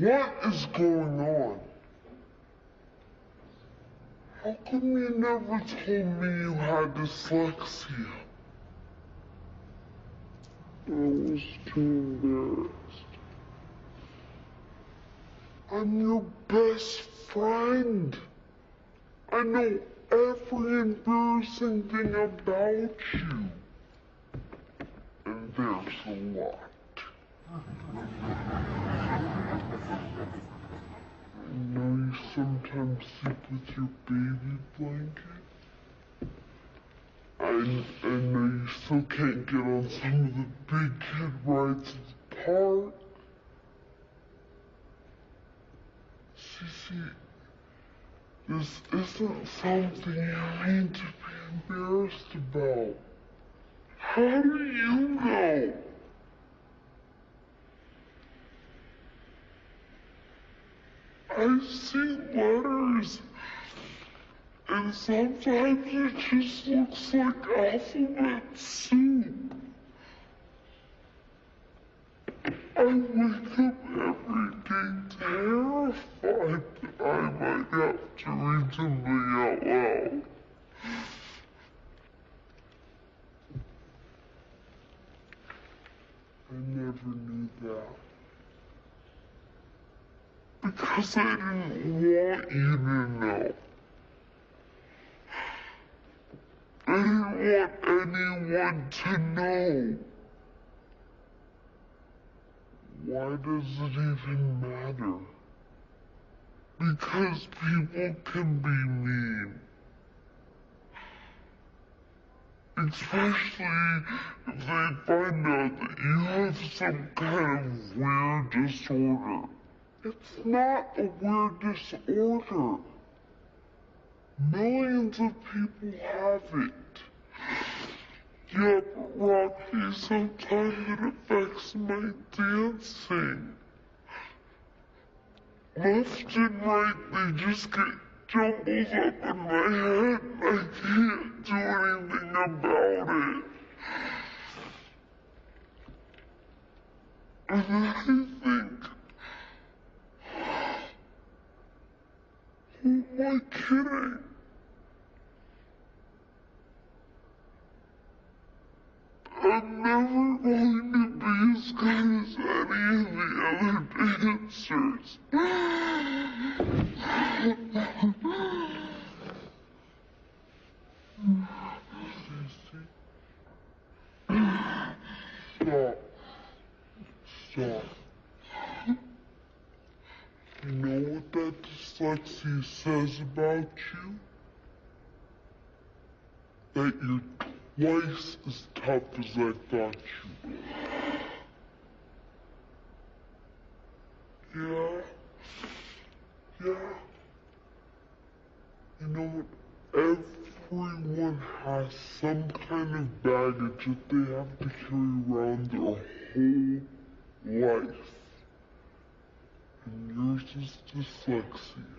What is going on? How come you never told me you had dyslexia? I was too embarrassed. I'm your best friend. I know every embarrassing thing about you. And there's a lot. I know you sometimes sleep with your baby blanket. I know you still can't get on some of the big kid rides at the park. Cece, this isn't something you need to be embarrassed about. How do you know? I see letters, and sometimes it just looks like alphabet soup. I wake up every day terrified that I might have to read something out loud. I never knew that. Because I didn't want you to know. I didn't want anyone to know. Why does it even matter? Because people can be mean. Especially if they find out that you have some kind of weird disorder. It's not a weird disorder. Millions of people have it. Yeah, but Rocky, sometimes it affects my dancing. Left and right, they just get jumbled up in my head and I can't do anything about it. And then I think, who am I kidding? I'm never going to be as good as any of the other dancers. Cece, stop. Stop. You know what that dyslexia says about you? That you're twice as tough as I thought you were. Yeah. You know what? Everyone has some kind of baggage that they have to carry around their whole life. And yours is dyslexia.